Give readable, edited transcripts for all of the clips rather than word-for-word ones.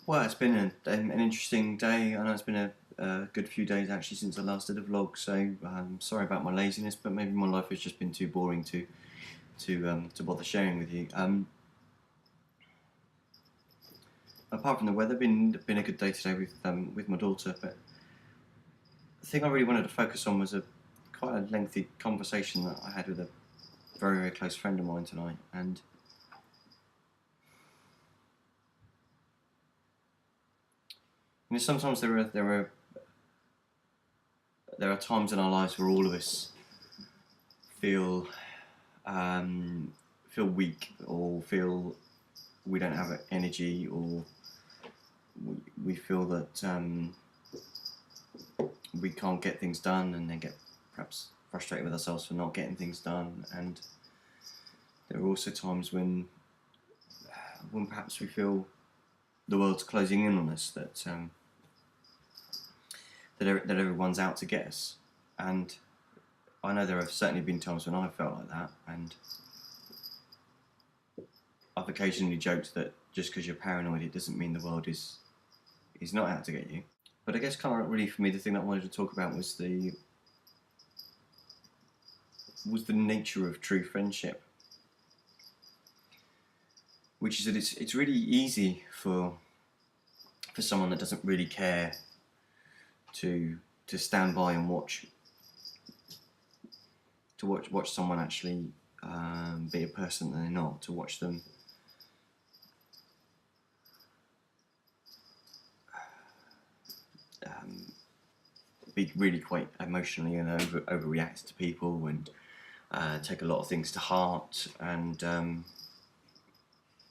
Well, it's been an interesting day. I know it's been a good few days actually since I last did a vlog, so sorry about my laziness, but maybe my life has just been too boring to bother sharing with you. Apart from the weather, been a good day today with my daughter. But the thing I really wanted to focus on was a quite a lengthy conversation that I had with a very close friend of mine tonight, and sometimes there are times in our lives where all of us feel feel weak, or feel we don't have energy, or we feel that we can't get things done, and then get perhaps frustrated with ourselves for not getting things done. And there are also times when perhaps we feel the world's closing in on us, that everyone's out to get us. And I know there have certainly been times when I've felt like that, and I've occasionally joked that just because you're paranoid, it doesn't mean the world is not out to get you. But I guess kind of really for me, the thing that I wanted to talk about was the nature of true friendship, which is that it's really easy for someone that doesn't really care to stand by and watch someone actually be a person that they're not, to watch them be really quite emotionally and overreact to people, and take a lot of things to heart, and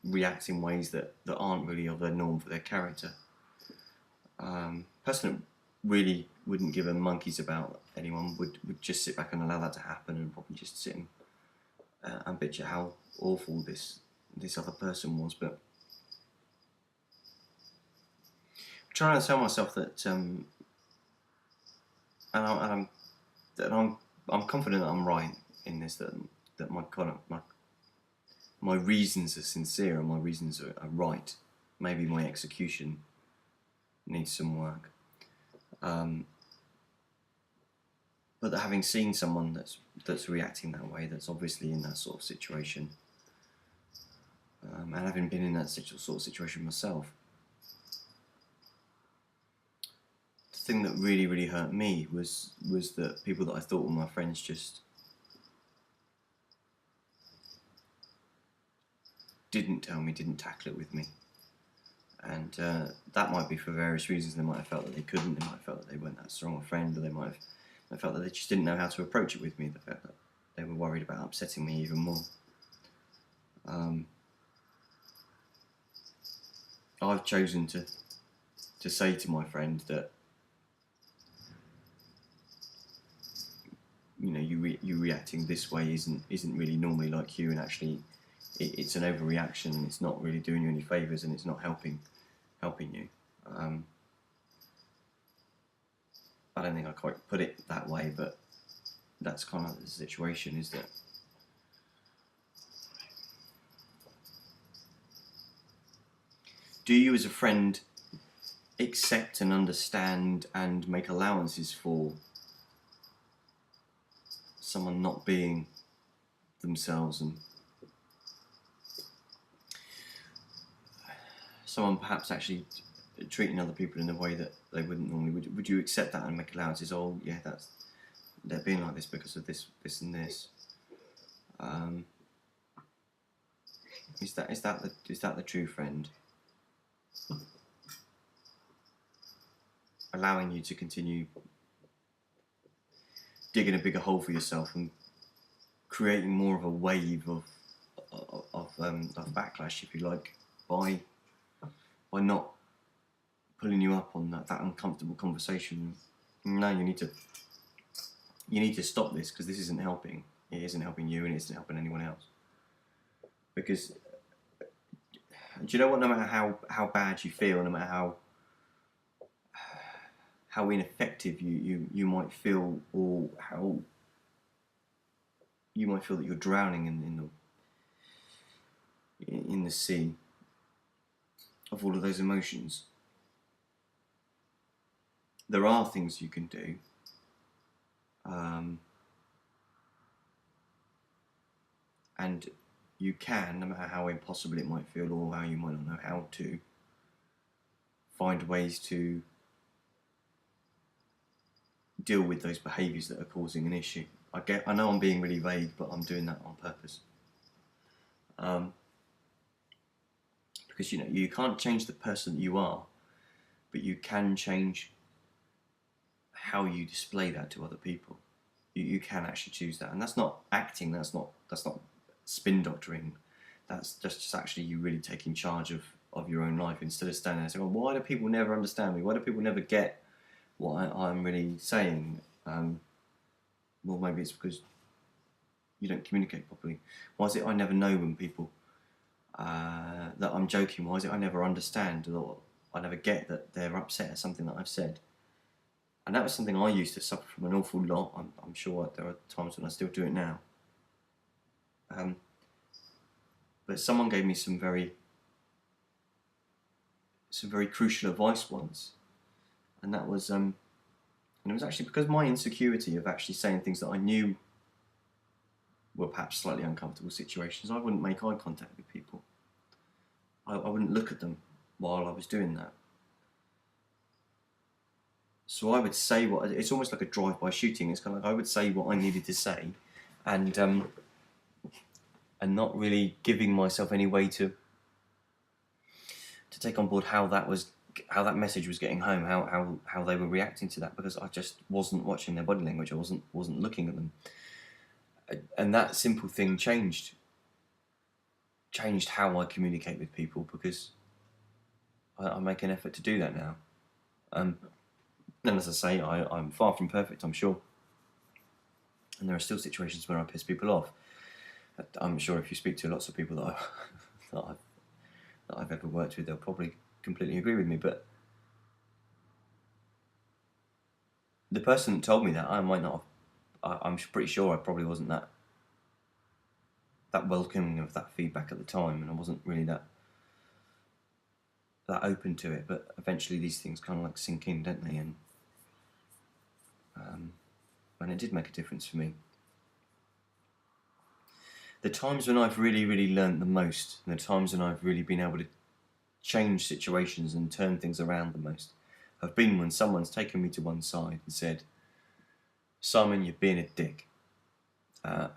react in ways that aren't really of their norm for their character. Person that really wouldn't give a monkeys about anyone would just sit back and allow that to happen, and probably just sit and bitch at how awful this other person was. But I'm trying to tell myself that I'm confident that I'm right in this, that my reasons are sincere and my reasons are right. Maybe my execution needs some work. But that having seen someone that's reacting that way, that's obviously in that sort of situation, and having been in that sort of situation myself, the thing that really hurt me was that people that I thought were my friends just didn't tell me, didn't tackle it with me. And that might be for various reasons. They might have felt that they couldn't, they might have felt that they weren't that strong a friend, or they might have felt that they just didn't know how to approach it with me, the fact that they were worried about upsetting me even more. I've chosen to say to my friend that, you know, you reacting this way isn't really normally like you, and actually it's an overreaction, and it's not really doing you any favours, and it's not helping you. I don't think I quite put it that way, but that's kind of the situation, is that do you as a friend accept and understand and make allowances for someone not being themselves, and someone perhaps actually treating other people in a way that they wouldn't normally? Would you accept that and make allowances? Oh yeah, they're being like this because of this and this. Is that the true friend? Allowing you to continue digging a bigger hole for yourself and creating more of a wave of backlash, if you like, by not pulling you up on that uncomfortable conversation. No, you need to stop this, because this isn't helping. It isn't helping you, and it isn't helping anyone else. Because do you know what? No matter how bad you feel, no matter how ineffective you might feel, or how you might feel that you're drowning in the sea, of all of those emotions, there are things you can do. And you can, no matter how impossible it might feel or how you might not know how to, find ways to deal with those behaviours that are causing an issue. I know I'm being really vague, but I'm doing that on purpose. Because you can't change the person that you are, but you can change how you display that to other people. You can actually choose that, and that's not acting. That's not spin doctoring. That's just actually you really taking charge of your own life, instead of standing there saying, well, why do people never understand me? Why do people never get what I'm really saying? Well, maybe it's because you don't communicate properly. Why is it I never know when people that I'm joking? Why is it I never understand, or I never get that they're upset at something that I've said? And that was something I used to suffer from an awful lot. I'm sure there are times when I still do it now. But someone gave me some very crucial advice once, and that was, and it was actually because of my insecurity of actually saying things that I knew were perhaps slightly uncomfortable situations. I wouldn't make eye contact with people. I wouldn't look at them while I was doing that. So I would say it's almost like a drive-by shooting. It's kind of like I would say what I needed to say, and not really giving myself any way to take on board how that message was getting home, how they were reacting to that, because I just wasn't watching their body language. I wasn't looking at them, and that simple thing changed how I communicate with people, because I make an effort to do that now. And as I say, I'm far from perfect, I'm sure, and there are still situations where I piss people off. I'm sure if you speak to lots of people that I've ever worked with, they'll probably completely agree with me. But the person that told me that, I might not have, I'm pretty sure I probably wasn't that welcoming of that feedback at the time, and I wasn't really that open to it. But eventually these things kind of like sink in, don't they? And it did make a difference for me. The times when I've really, really learnt the most, and the times when I've really been able to change situations and turn things around the most, have been when someone's taken me to one side and said, Simon, you're being a dick.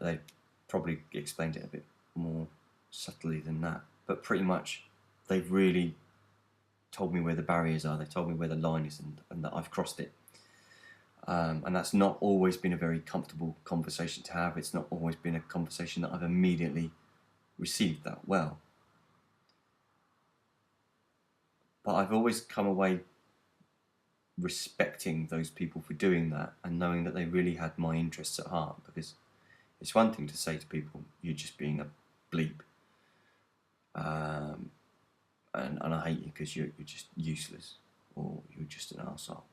They probably explained it a bit more subtly than that, but pretty much they've really told me where the barriers are. They've told me where the line is, and that I've crossed it. And that's not always been a very comfortable conversation to have. It's not always been a conversation that I've immediately received that well. But I've always come away respecting those people for doing that, and knowing that they really had my interests at heart. Because it's one thing to say to people, you're just being a bleep, and I hate you because you're just useless, or you're just an arsehole.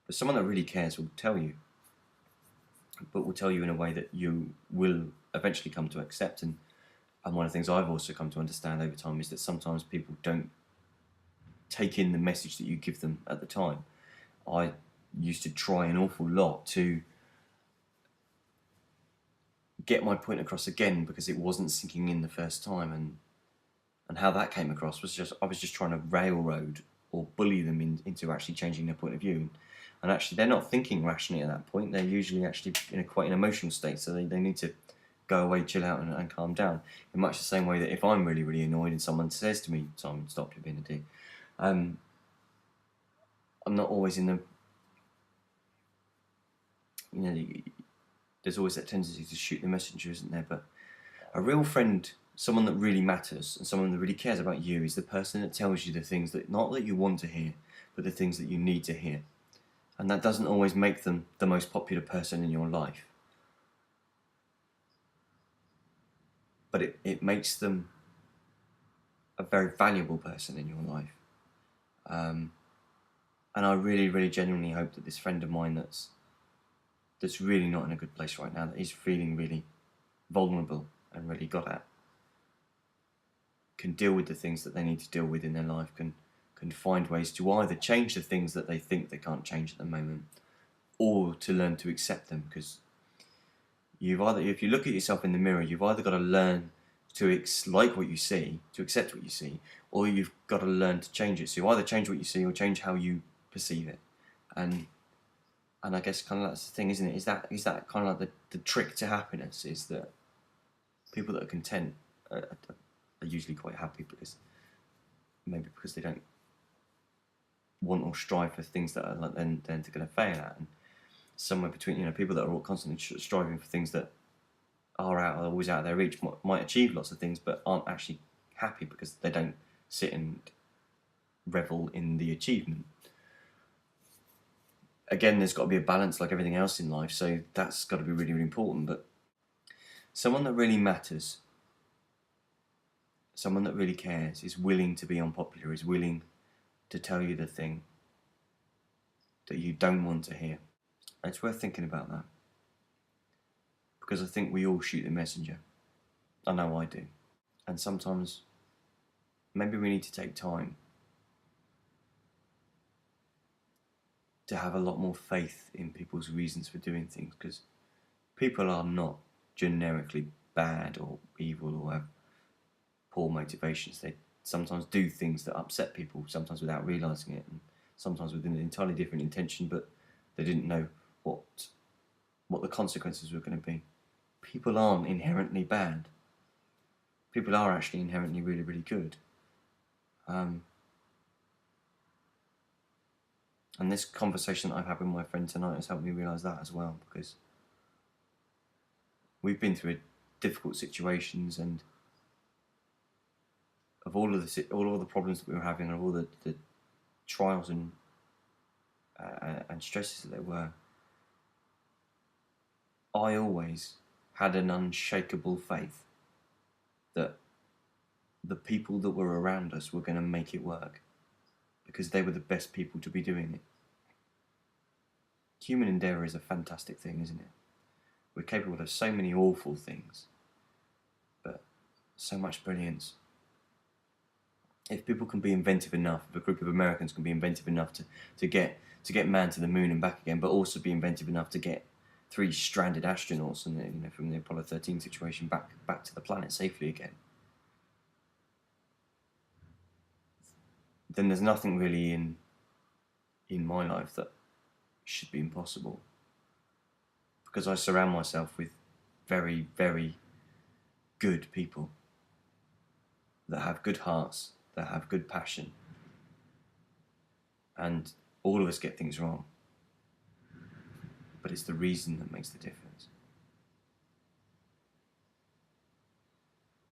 But someone that really cares will tell you, but will tell you in a way that you will eventually come to accept. And one of the things I've also come to understand over time is that sometimes people don't take in the message that you give them at the time. I used to try an awful lot to get my point across again, because it wasn't sinking in the first time, and how that came across was I was just trying to railroad or bully them into actually changing their point of view. And actually they're not thinking rationally at that point. They're usually actually in quite an emotional state, so they need to go away, chill out, and calm down. In much the same way that if I'm really, really annoyed and someone says to me, Simon, stop, you're being a dick, I'm not always in the, there's always that tendency to shoot the messenger, isn't there? But a real friend, someone that really matters and someone that really cares about you, is the person that tells you the things that, not that you want to hear, but the things that you need to hear. And that doesn't always make them the most popular person in your life, but it makes them a very valuable person in your life. And I really, really genuinely hope that this friend of mine that's really not in a good place right now, that he's feeling really vulnerable and really got at, can deal with the things that they need to deal with in their life, can find ways to either change the things that they think they can't change at the moment, or to learn to accept them. Because if you look at yourself in the mirror, you've either got to learn to like what you see, to accept what you see, or you've got to learn to change it. So you either change what you see or change how you perceive it. And I guess kind of that's the thing, isn't it? Is that kind of like the trick to happiness, is that people that are content are usually quite happy, because they don't want or strive for things that are like then they're going to fail at. And somewhere between, people that are all constantly striving for things that are always out of their reach might achieve lots of things, but aren't actually happy because they don't sit and revel in the achievement. Again, there's got to be a balance like everything else in life, so that's got to be really, really important. But someone that really matters, someone that really cares, is willing to be unpopular, is willing to tell you the thing that you don't want to hear. It's worth thinking about that, because I think we all shoot the messenger. I know I do. And sometimes maybe we need to take time to have a lot more faith in people's reasons for doing things, because people are not generically bad or evil or have poor motivations. They sometimes do things that upset people, sometimes without realising it, and sometimes with an entirely different intention, but they didn't know what the consequences were going to be. People aren't inherently bad. People are actually inherently really, really good. And this conversation that I've had with my friend tonight has helped me realise that as well, because we've been through difficult situations, and of all of the problems that we were having, and of all the trials and stresses that there were, I always had an unshakable faith that the people that were around us were going to make it work, because they were the best people to be doing it. Human endeavour is a fantastic thing, isn't it? We're capable of so many awful things, but so much brilliance. If people can be inventive enough, if a group of Americans can be inventive enough to get man to the moon and back again, but also be inventive enough to get 3 stranded astronauts and from the Apollo 13 situation back to the planet safely again, then there's nothing really in my life that should be impossible, because I surround myself with very, very good people that have good hearts, that have good passion. And all of us get things wrong, but it's the reason that makes the difference.